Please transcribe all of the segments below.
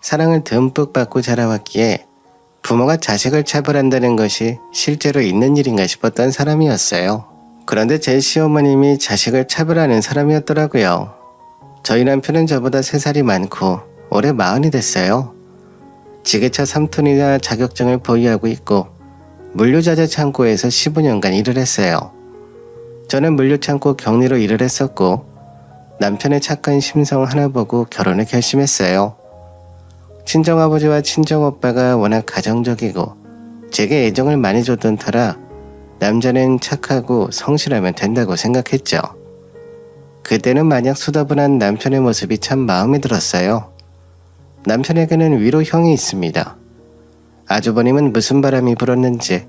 사랑을 듬뿍 받고 자라왔기에 부모가 자식을 차별한다는 것이 실제로 있는 일인가 싶었던 사람이었어요. 그런데 제 시어머님이 자식을 차별하는 사람이었더라고요. 저희 남편은 저보다 3살이 많고 올해 40이 됐어요. 지게차 3톤이나 자격증을 보유하고 있고 물류자재 창고에서 15년간 일을 했어요. 저는 물류창고 격리로 일을 했었고 남편의 착한 심성 하나 보고 결혼을 결심했어요. 친정아버지와 친정오빠가 워낙 가정적이고 제게 애정을 많이 줬던 터라 남자는 착하고 성실하면 된다고 생각했죠. 그때는 마냥 수다분한 남편의 모습이 참 마음에 들었어요. 남편에게는 위로 형이 있습니다. 아주버님은 무슨 바람이 불었는지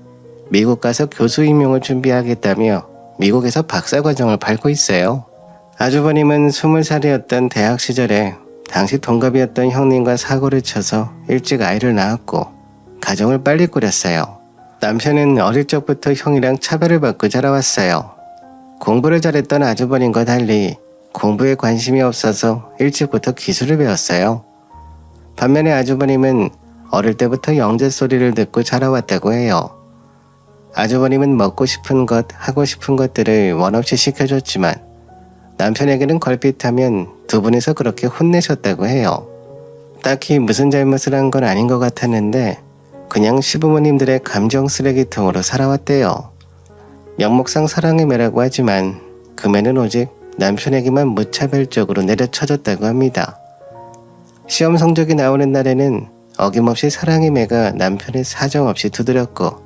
미국 가서 교수 임용을 준비하겠다며 미국에서 박사과정을 밟고 있어요. 아주버님은 20살이었던 대학 시절에 당시 동갑이었던 형님과 사고를 쳐서 일찍 아이를 낳았고 가정을 빨리 꾸렸어요. 남편은 어릴 적부터 형이랑 차별을 받고 자라왔어요. 공부를 잘했던 아주버님과 달리 공부에 관심이 없어서 일찍부터 기술을 배웠어요. 반면에 아주버님은 어릴 때부터 영재 소리를 듣고 자라왔다고 해요. 아주버님은 먹고 싶은 것, 하고 싶은 것들을 원없이 시켜줬지만 남편에게는 걸핏하면 두 분이서 그렇게 혼내셨다고 해요. 딱히 무슨 잘못을 한 건 아닌 것 같았는데 그냥 시부모님들의 감정 쓰레기통으로 살아왔대요. 명목상 사랑의 매라고 하지만 그 매는 오직 남편에게만 무차별적으로 내려쳐졌다고 합니다. 시험 성적이 나오는 날에는 어김없이 사랑의 매가 남편의 사정없이 두드렸고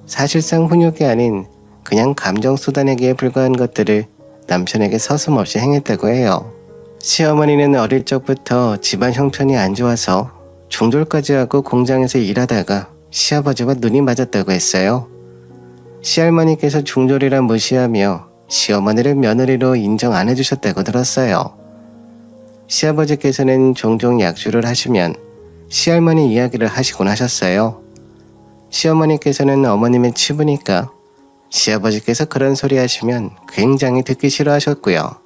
사실상 훈육이 아닌 그냥 감정 쏟아내기에 불과한 것들을 남편에게 서슴없이 행했다고 해요. 시어머니는 어릴 적부터 집안 형편이 안 좋아서 중졸까지 하고 공장에서 일하다가 시아버지와 눈이 맞았다고 했어요. 시할머니께서 중졸이라 무시하며 시어머니를 며느리로 인정 안 해주셨다고 들었어요. 시아버지께서는 종종 약주를 하시면 시할머니 이야기를 하시곤 하셨어요. 시어머니께서는 어머님의 치부니까 시아버지께서 그런 소리 하시면 굉장히 듣기 싫어하셨고요.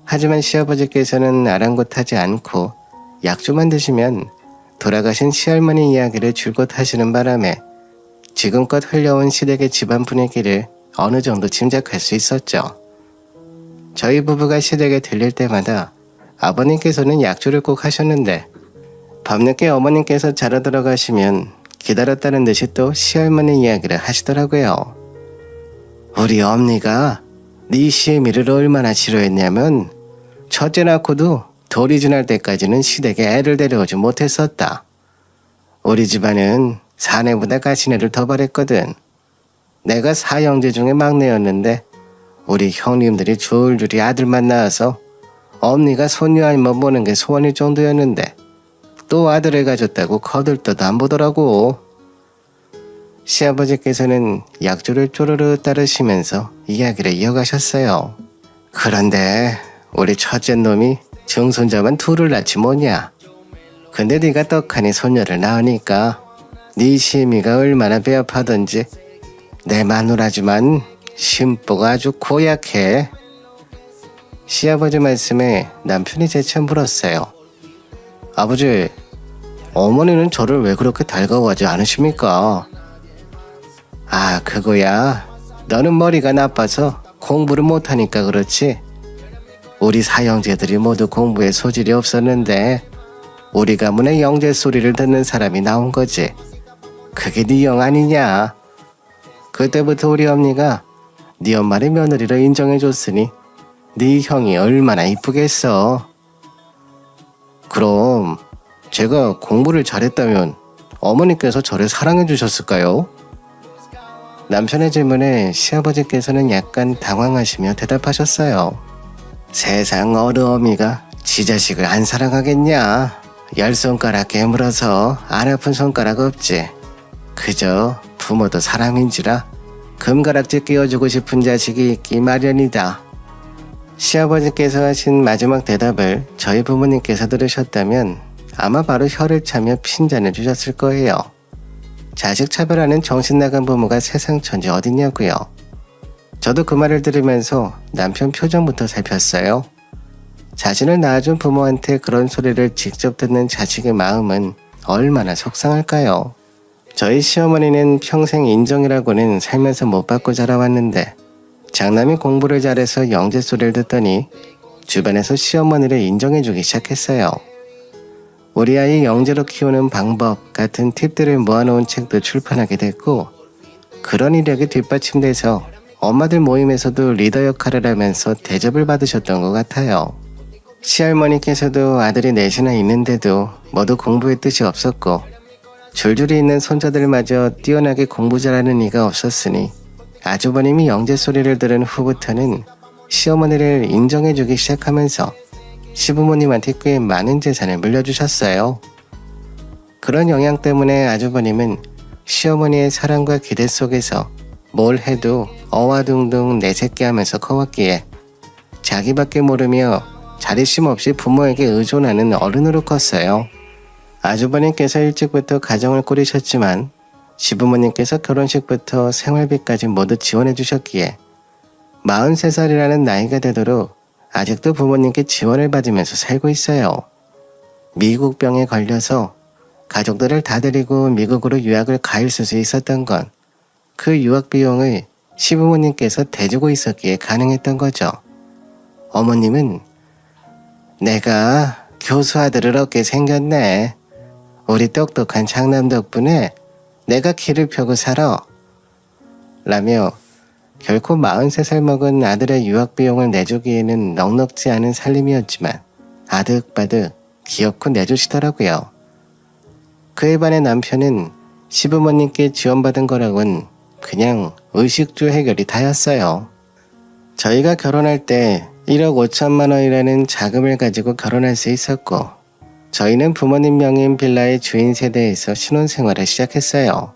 하지만 시아버지께서는 아랑곳하지 않고 약주만 드시면 돌아가신 시할머니 이야기를 줄곧 하시는 바람에 지금껏 흘려온 시댁의 집안 분위기를 어느 정도 짐작할 수 있었죠. 저희 부부가 시댁에 들릴 때마다 아버님께서는 약주를 꼭 하셨는데 밤늦게 어머님께서 자러 들어가시면 기다렸다는 듯이 또 시할머니 이야기를 하시더라고요. 우리 엄니가 네 시애미를 얼마나 싫어했냐면 첫째 낳고도 돌이 지날 때까지는 시댁에 애를 데려오지 못했었다. 우리 집안은 사내보다 가시네를 더 바랬거든. 내가 사형제 중에 막내였는데 우리 형님들이 줄줄이 아들만 낳아서 엄니가 손녀 할멈 보는 게 소원일 정도였는데 또 아들을 가졌다고 거들떠도 안 보더라고. 시아버지께서는 약주를 쪼르르 따르시면서 이야기를 이어가셨어요. 그런데 우리 첫째 놈이 증손자만 둘을 낳지 뭐냐. 근데 네가 떡하니 손녀를 낳으니까 네 시애미가 얼마나 배합하던지. 내 마누라지만 심보가 아주 고약해. 시아버지 말씀에 남편이 재차 물었어요. 아버지, 어머니는 저를 왜 그렇게 달가워하지 않으십니까? 아, 그거야. 너는 머리가 나빠서 공부를 못하니까 그렇지. 우리 사형제들이 모두 공부에 소질이 없었는데 우리 가문의 영재 소리를 듣는 사람이 나온 거지. 그게 네 영 아니냐. 그때부터 우리 엄니가 네 엄마를 며느리로 인정해줬으니 네 형이 얼마나 이쁘겠어. 그럼 제가 공부를 잘했다면 어머니께서 저를 사랑해 주셨을까요? 남편의 질문에 시아버지께서는 약간 당황하시며 대답하셨어요. 세상 어느 어미가 지 자식을 안 사랑하겠냐. 10손가락 깨물어서 안 아픈 손가락 없지. 그저 부모도 사람인지라 금가락지 끼워주고 싶은 자식이 있기 마련이다. 시아버지께서 하신 마지막 대답을 저희 부모님께서 들으셨다면 아마 바로 혀를 차며 핀잔을 주셨을 거예요. 자식 차별하는 정신나간 부모가 세상 천지 어딨냐고요. 저도 그 말을 들으면서 남편 표정부터 살폈어요. 자신을 낳아준 부모한테 그런 소리를 직접 듣는 자식의 마음은 얼마나 속상할까요? 저희 시어머니는 평생 인정이라고는 살면서 못 받고 자라왔는데 장남이 공부를 잘해서 영재 소리를 듣더니 주변에서 시어머니를 인정해주기 시작했어요. 우리 아이 영재로 키우는 방법 같은 팁들을 모아놓은 책도 출판하게 됐고 그런 이력이 뒷받침돼서 엄마들 모임에서도 리더 역할을 하면서 대접을 받으셨던 것 같아요. 시할머니께서도 아들이 넷이나 있는데도 모두 공부에 뜻이 없었고 줄줄이 있는 손자들마저 뛰어나게 공부 잘하는 이가 없었으니 아주버님이 영재 소리를 들은 후부터는 시어머니를 인정해주기 시작하면서 시부모님한테 꽤 많은 재산을 물려주셨어요. 그런 영향 때문에 아주버님은 시어머니의 사랑과 기대 속에서 뭘 해도 어와둥둥 내 새끼 하면서 커왔기에 자기밖에 모르며 자립심 없이 부모에게 의존하는 어른으로 컸어요. 아주버님께서 일찍부터 가정을 꾸리셨지만 시부모님께서 결혼식부터 생활비까지 모두 지원해 주셨기에 43살이라는 나이가 되도록 아직도 부모님께 지원을 받으면서 살고 있어요. 미국 병에 걸려서 가족들을 다 데리고 미국으로 유학을 가 있을 수 있었던 건 그 유학 비용을 시부모님께서 대주고 있었기에 가능했던 거죠. 어머님은 내가 교수 아들을 얻게 생겼네. 우리 똑똑한 장남 덕분에 내가 길을 펴고 살아. 라며 결코 43살 먹은 아들의 유학 비용을 내주기에는 넉넉지 않은 살림이었지만 아득바득 기어코 내주시더라고요. 그에 반해 남편은 시부모님께 지원받은 거라곤 그냥 의식주 해결이 다였어요. 저희가 결혼할 때 1억 5천만 원이라는 자금을 가지고 결혼할 수 있었고 저희는 부모님 명의인 빌라의 주인 세대에서 신혼생활을 시작했어요.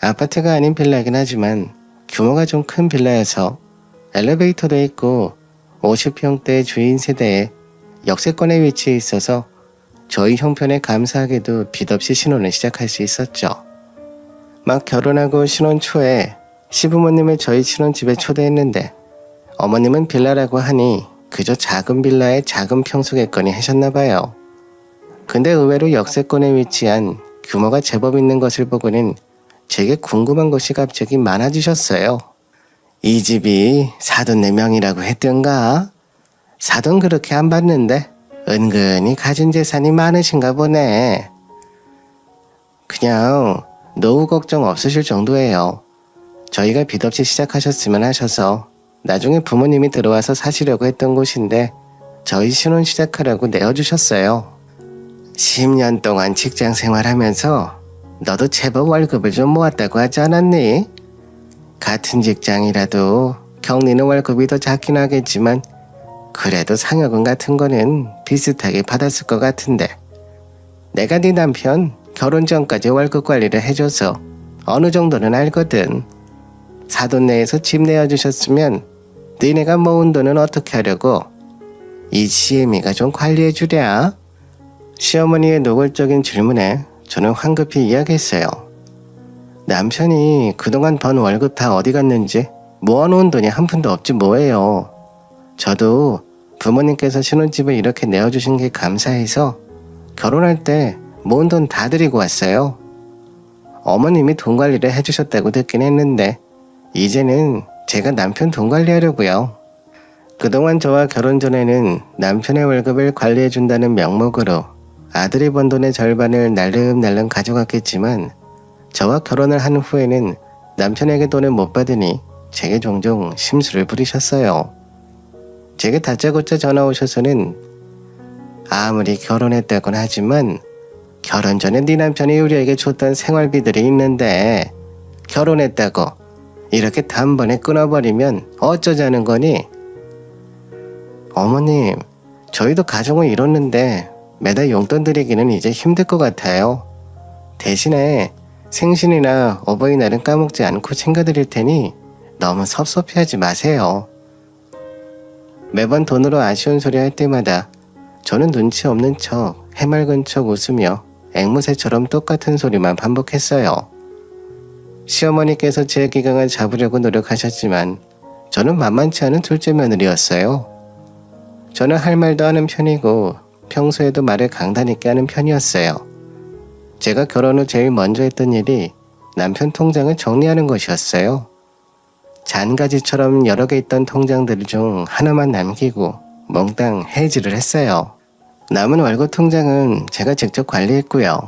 아파트가 아닌 빌라이긴 하지만 규모가 좀 큰 빌라여서 엘리베이터도 있고 50평대 주인 세대에 역세권에 위치해 있어서 저희 형편에 감사하게도 빚 없이 신혼을 시작할 수 있었죠. 막 결혼하고 신혼 초에 시부모님을 저희 신혼집에 초대했는데 어머님은 빌라라고 하니 그저 작은 빌라에 작은 평수겠거니 하셨나봐요. 근데 의외로 역세권에 위치한 규모가 제법 있는 것을 보고는 제게 궁금한 것이 갑자기 많아지셨어요. 이 집이 사돈네 명이라고 했던가? 사돈 그렇게 안 받는데 은근히 가진 재산이 많으신가 보네. 그냥 노후 걱정 없으실 정도예요. 저희가 빚 없이 시작하셨으면 하셔서 나중에 부모님이 들어와서 사시려고 했던 곳인데 저희 신혼 시작하라고 내어주셨어요. 10년 동안 직장 생활하면서 너도 제법 월급을 좀 모았다고 하지 않았니? 같은 직장이라도 경리는 월급이 더 작긴 하겠지만 그래도 상여금 같은 거는 비슷하게 받았을 것 같은데 내가 네 남편 결혼 전까지 월급 관리를 해줘서 어느 정도는 알거든. 사돈 내에서 집 내어주셨으면 너네가 모은 돈은 어떻게 하려고? 이 시애미가 좀 관리해주랴. 시어머니의 노골적인 질문에 저는 황급히 이야기했어요. 남편이 그동안 번 월급 다 어디 갔는지 모아놓은 돈이 한 푼도 없지 뭐예요. 저도 부모님께서 신혼집을 이렇게 내어주신 게 감사해서 결혼할 때 모은 돈 다 드리고 왔어요. 어머님이 돈 관리를 해주셨다고 듣긴 했는데 이제는 제가 남편 돈 관리하려고요. 그동안 저와 결혼 전에는 남편의 월급을 관리해준다는 명목으로 아들이 번 돈의 절반을 날름날름 가져갔겠지만 저와 결혼을 한 후에는 남편에게 돈을 못 받으니 제게 종종 심술을 부리셨어요. 제게 다짜고짜 전화 오셔서는 아무리 결혼했다곤 하지만 결혼 전에 네 남편이 우리에게 줬던 생활비들이 있는데 결혼했다고 이렇게 단번에 끊어버리면 어쩌자는 거니? 어머님, 저희도 가정을 이뤘는데 매달 용돈 드리기는 이제 힘들 것 같아요. 대신에 생신이나 어버이날은 까먹지 않고 챙겨드릴 테니 너무 섭섭해하지 마세요. 매번 돈으로 아쉬운 소리 할 때마다 저는 눈치 없는 척 해맑은 척 웃으며 앵무새처럼 똑같은 소리만 반복했어요. 시어머니께서 제 기강을 잡으려고 노력하셨지만 저는 만만치 않은 둘째 며느리였어요. 저는 할 말도 하는 편이고 평소에도 말을 강단 있게 하는 편이었어요. 제가 결혼 후 제일 먼저 했던 일이 남편 통장을 정리하는 것이었어요. 잔가지처럼 여러 개 있던 통장들 중 하나만 남기고 몽땅 해지를 했어요. 남은 월급 통장은 제가 직접 관리했고요.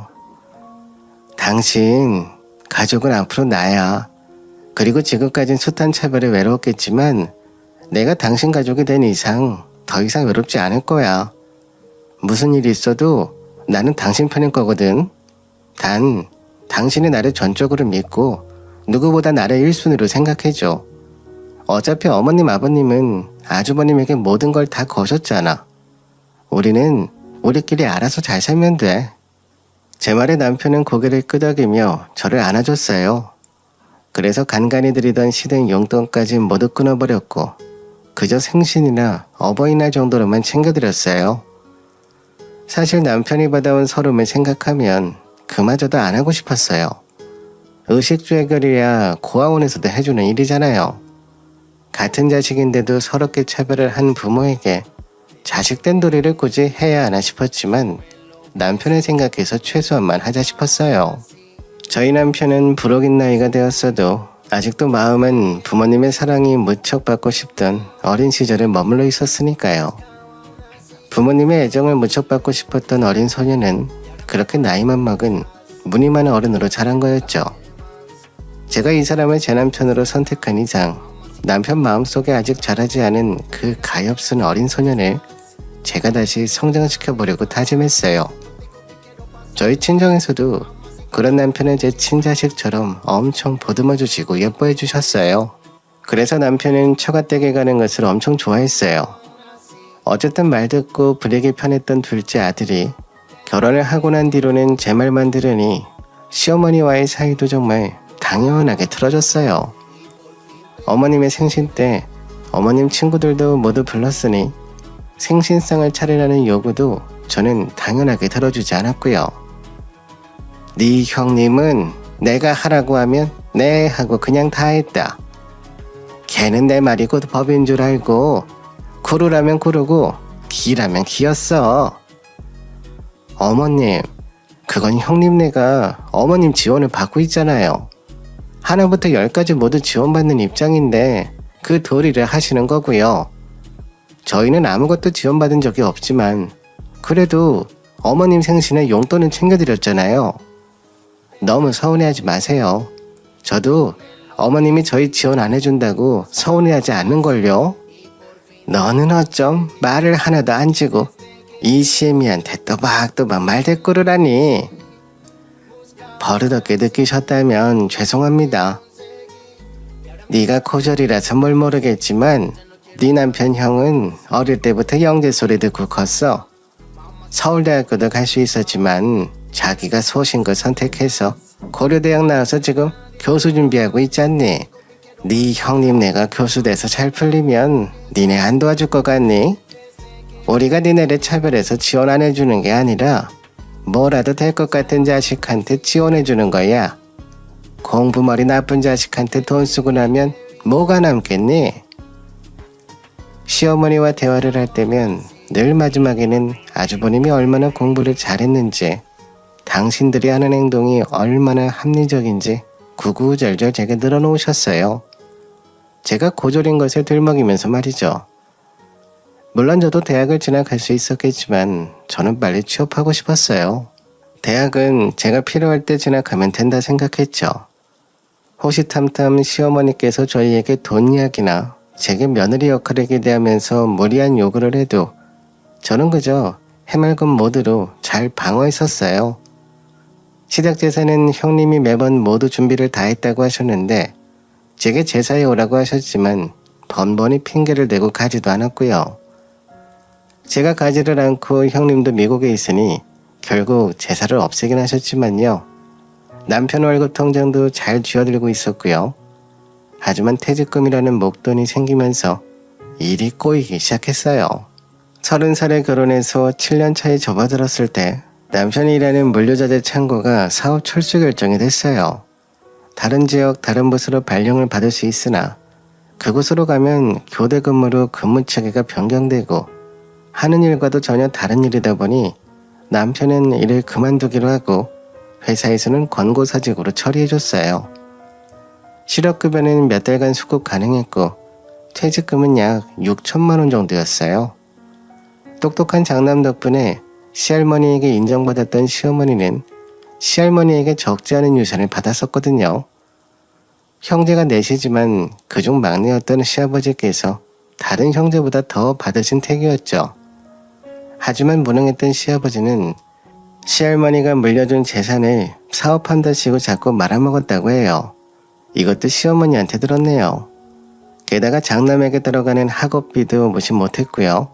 당신 가족은 앞으로 나야. 그리고 지금까진 숱한 차별에 외로웠겠지만 내가 당신 가족이 된 이상 더 이상 외롭지 않을 거야. 무슨 일이 있어도 나는 당신 편일 거거든. 단 당신이 나를 전적으로 믿고 누구보다 나를 1순위로 생각해줘. 어차피 어머님 아버님은 아주버님에게 모든 걸 다 거셨잖아. 우리는 우리끼리 알아서 잘 살면 돼. 제 말에 남편은 고개를 끄덕이며 저를 안아줬어요. 그래서 간간히 드리던 시댁 용돈까지 모두 끊어버렸고 그저 생신이나 어버이날 정도로만 챙겨드렸어요. 사실 남편이 받아온 서름을 생각하면 그마저도 안 하고 싶었어요. 의식주 해결이야 고아원에서도 해주는 일이잖아요. 같은 자식인데도 서럽게 차별을 한 부모에게 자식된 도리를 굳이 해야 하나 싶었지만 남편을 생각해서 최소한만 하자 싶었어요. 저희 남편은 불혹인 나이가 되었어도 아직도 마음은 부모님의 사랑이 무척 받고 싶던 어린 시절에 머물러 있었으니까요. 부모님의 애정을 무척 받고 싶었던 어린 소녀는 그렇게 나이만 먹은 무늬 많은 어른으로 자란 거였죠. 제가 이 사람을 제 남편으로 선택한 이상 남편 마음속에 아직 자라지 않은 그 가엾은 어린 소년을 제가 다시 성장시켜보려고 다짐했어요. 저희 친정에서도 그런 남편을 제 친자식처럼 엄청 보듬어 주시고 예뻐해 주셨어요. 그래서 남편은 처가댁에 가는 것을 엄청 좋아했어요. 어쨌든 말 듣고 불리기 편했던 둘째 아들이 결혼을 하고 난 뒤로는 제 말만 들으니 시어머니와의 사이도 정말 당연하게 틀어졌어요. 어머님의 생신 때 어머님 친구들도 모두 불렀으니 생신상을 차리라는 요구도 저는 당연하게 들어주지 않았고요. 네 형님은 내가 하라고 하면 네 하고 그냥 다 했다. 걔는 내 말이 곧 법인 줄 알고 구르라면 구르고 기라면 기였어. 어머님, 그건 형님네가 어머님 지원을 받고 있잖아요. 하나부터 10까지 모두 지원받는 입장인데 그 도리를 하시는 거고요. 저희는 아무것도 지원받은 적이 없지만 그래도 어머님 생신에 용돈은 챙겨드렸잖아요. 너무 서운해하지 마세요. 저도 어머님이 저희 지원 안 해준다고 서운해하지 않는걸요. 너는 어쩜 말을 하나도 안 지고 이 시애미한테 또박또박 말대꾸르라니. 버릇없게 느끼셨다면 죄송합니다. 네가 고졸이라서 뭘 모르겠지만 네 남편 형은 어릴 때부터 영재 소리 듣고 컸어. 서울대학교도 갈 수 있었지만 자기가 소신껏 선택해서 고려대학 나와서 지금 교수 준비하고 있잖니. 네 형님네가 교수 돼서 잘 풀리면 니네 안 도와줄 것 같니? 우리가 니네를 차별해서 지원 안 해주는 게 아니라 뭐라도 될 것 같은 자식한테 지원해주는 거야. 공부머리 나쁜 자식한테 돈 쓰고 나면 뭐가 남겠니? 시어머니와 대화를 할 때면 늘 마지막에는 아주버님이 얼마나 공부를 잘했는지 당신들이 하는 행동이 얼마나 합리적인지 구구절절 제게 늘어놓으셨어요. 제가 고졸인 것을 들먹이면서 말이죠. 물론 저도 대학을 진학할 수 있었겠지만 저는 빨리 취업하고 싶었어요. 대학은 제가 필요할 때 진학하면 된다 생각했죠. 호시탐탐 시어머니께서 저희에게 돈 이야기나 제게 며느리 역할을 기대하면서 무리한 요구를 해도 저는 그저 해맑은 모드로 잘 방어했었어요. 시댁 제사는 형님이 매번 모두 준비를 다 했다고 하셨는데 제게 제사에 오라고 하셨지만 번번이 핑계를 대고 가지도 않았고요. 제가 가지를 않고 형님도 미국에 있으니 결국 제사를 없애긴 하셨지만요. 남편 월급 통장도 잘 쥐어들고 있었고요. 하지만 퇴직금이라는 목돈이 생기면서 일이 꼬이기 시작했어요. 30살에 결혼해서 7년 차에 접어들었을 때 남편이 일하는 물류자재 창고가 사업 철수 결정이 됐어요. 다른 지역, 다른 부서로 발령을 받을 수 있으나 그곳으로 가면 교대 근무로 근무 체계가 변경되고 하는 일과도 전혀 다른 일이다 보니 남편은 일을 그만두기로 하고 회사에서는 권고사직으로 처리해줬어요. 실업급여는 몇 달간 수급 가능했고 퇴직금은 약 6천만 원 정도였어요. 똑똑한 장남 덕분에 시할머니에게 인정받았던 시어머니는 시할머니에게 적지 않은 유산을 받았었거든요. 형제가 넷이지만 그중 막내였던 시아버지께서 다른 형제보다 더 받으신 택이었죠. 하지만 무능했던 시아버지는 시할머니가 물려준 재산을 사업한다시고 자꾸 말아먹었다고 해요. 이것도 시어머니한테 들었네요. 게다가 장남에게 들어가는 학업비도 무시 못했고요.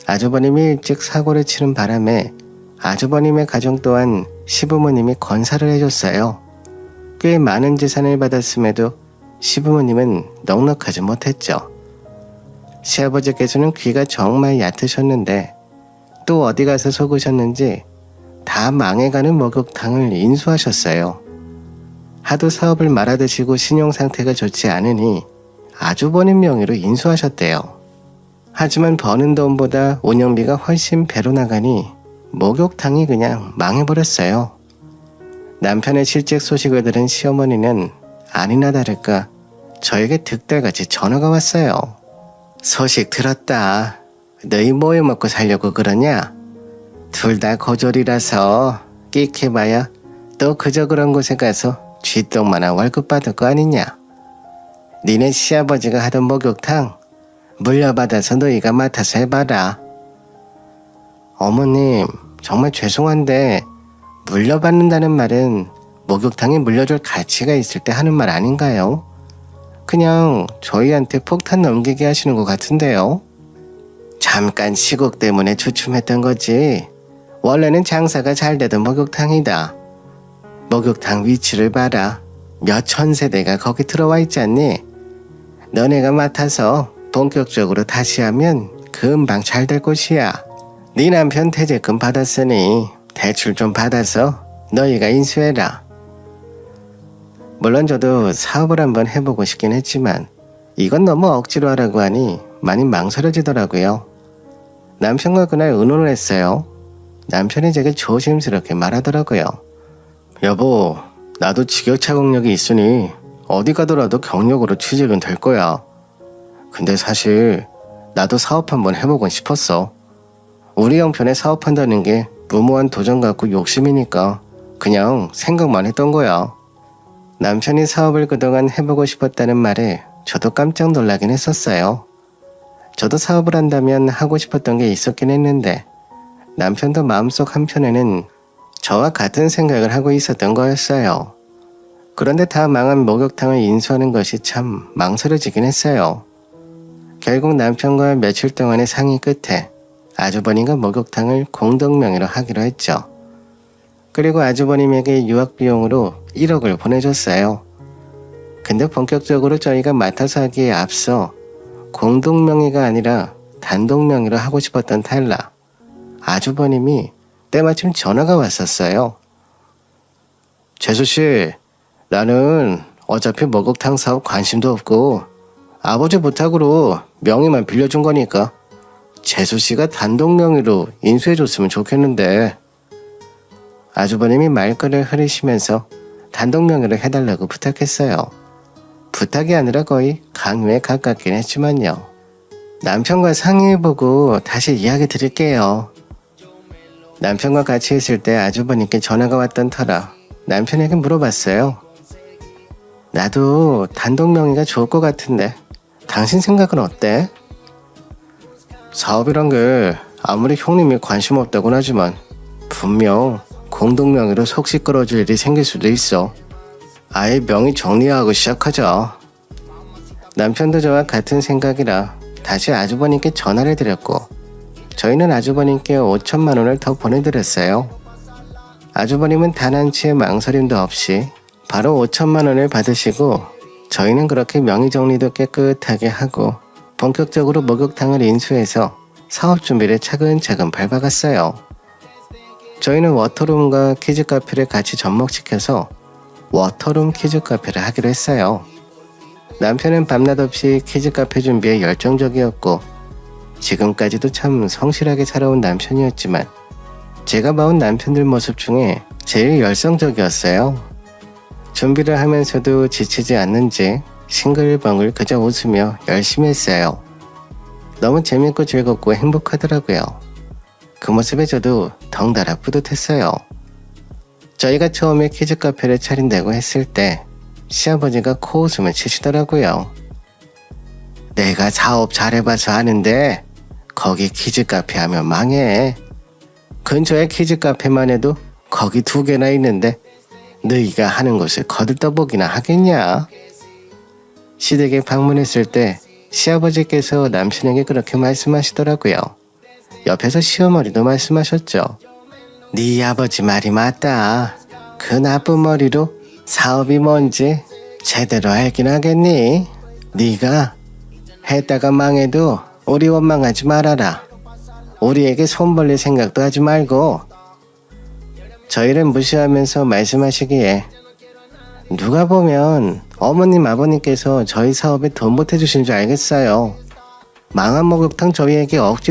아주버님이 일찍 사고를 치는 바람에 아주버님의 가정 또한 시부모님이 건사를 해줬어요. 꽤 많은 재산을 받았음에도 시부모님은 넉넉하지 못했죠. 시아버지께서는 귀가 정말 얕으셨는데 또 어디 가서 속으셨는지 다 망해가는 목욕탕을 인수하셨어요. 하도 사업을 말아드시고 신용상태가 좋지 않으니 아주버님 명의로 인수하셨대요. 하지만 버는 돈보다 운영비가 훨씬 배로 나가니 목욕탕이 그냥 망해버렸어요. 남편의 실직 소식을 들은 시어머니는 아니나 다를까 저에게 득달같이 전화가 왔어요. 소식 들었다. 너희 뭐 해먹고 살려고 그러냐? 둘 다 고졸이라서 끽해봐야 또 그저 그런 곳에 가서 쥐똥만한 월급 받을 거 아니냐? 니네 시아버지가 하던 목욕탕 물려받아서 너희가 맡아서 해봐라. 어머님, 정말 죄송한데 물려받는다는 말은 목욕탕에 물려줄 가치가 있을 때 하는 말 아닌가요? 그냥 저희한테 폭탄 넘기게 하시는 것 같은데요. 잠깐 시국 때문에 주춤했던 거지. 원래는 장사가 잘 되던 목욕탕이다. 목욕탕 위치를 봐라. 몇 천 세대가 거기 들어와 있지 않니? 너네가 맡아서 본격적으로 다시 하면 금방 잘 될 곳이야. 네 남편 퇴직금 받았으니 대출 좀 받아서 너희가 인수해라. 물론 저도 사업을 한번 해보고 싶긴 했지만 이건 너무 억지로 하라고 하니 많이 망설여지더라고요. 남편과 그날 의논을 했어요. 남편이 제게 조심스럽게 말하더라고요. 여보, 나도 직역차 경력이 있으니 어디 가더라도 경력으로 취직은 될 거야. 근데 사실 나도 사업 한번 해보곤 싶었어. 우리 형편에 사업한다는 게 무모한 도전 같고 욕심이니까 그냥 생각만 했던 거야. 남편이 사업을 그동안 해보고 싶었다는 말에 저도 깜짝 놀라긴 했었어요. 저도 사업을 한다면 하고 싶었던 게 있었긴 했는데 남편도 마음속 한편에는 저와 같은 생각을 하고 있었던 거였어요. 그런데 다 망한 목욕탕을 인수하는 것이 참 망설여지긴 했어요. 결국 남편과 며칠 동안의 상의 끝에 아주버님과 목욕탕을 공동명의로 하기로 했죠. 그리고 아주버님에게 유학비용으로 1억을 보내줬어요. 근데 본격적으로 저희가 맡아서 하기에 앞서 공동명의가 아니라 단독명의로 하고 싶었던 탈라 아주버님이 때마침 전화가 왔었어요. 재수씨, 나는 어차피 목욕탕 사업 관심도 없고 아버지 부탁으로 명의만 빌려준 거니까 재수씨가 단독명의로 인수해줬으면 좋겠는데. 아주버님이 말끝을 흐리시면서 단독명의로 해달라고 부탁했어요. 부탁이 아니라 거의 강요에 가깝긴 했지만요. 남편과 상의해보고 다시 이야기 드릴게요. 남편과 같이 있을 때 아주버님께 전화가 왔던 터라 남편에게 물어봤어요. 나도 단독명의가 좋을 것 같은데 당신 생각은 어때? 사업이란 게 아무리 형님이 관심 없다곤 하지만 분명 공동명의로 속 시끄러워질 일이 생길 수도 있어. 아예 명의 정리하고 시작하자. 남편도 저와 같은 생각이라 다시 아주버님께 전화를 드렸고 저희는 아주버님께 5천만 원을 더 보내드렸어요. 아주버님은 단 한치의 망설임도 없이 바로 5천만 원을 받으시고 저희는 그렇게 명의 정리도 깨끗하게 하고 본격적으로 목욕탕을 인수해서 사업 준비를 차근차근 밟아갔어요. 저희는 워터룸과 키즈카페를 같이 접목시켜서 워터룸 키즈카페를 하기로 했어요. 남편은 밤낮 없이 키즈카페 준비에 열정적이었고 지금까지도 참 성실하게 살아온 남편이었지만 제가 봐온 남편들 모습 중에 제일 열성적이었어요. 준비를 하면서도 지치지 않는지 싱글벙글 그저 웃으며 열심히 했어요. 너무 재밌고 즐겁고 행복하더라고요. 그 모습에 저도 덩달아 뿌듯했어요. 저희가 처음에 키즈 카페를 차린다고 했을 때 시아버지가 코웃음을 치시더라고요. 내가 사업 잘해봐서 아는데 거기 키즈 카페 하면 망해. 근처에 키즈 카페만 해도 거기 2개나 있는데 너희가 하는 곳을 거들떠보기나 하겠냐? 시댁에 방문했을 때 시아버지께서 남편에게 그렇게 말씀하시더라고요. 옆에서 시어머니도 말씀하셨죠. 네 아버지 말이 맞다. 그 나쁜 머리로 사업이 뭔지 제대로 알긴 하겠니? 네가 했다가 망해도 우리 원망하지 말아라. 우리에게 손 벌릴 생각도 하지 말고. 저희를 무시하면서 말씀하시기에 누가 보면 어머님 아버님께서 저희 사업에 돈 보태주신 줄 알겠어요. 망한 목욕탕 저희에게 억지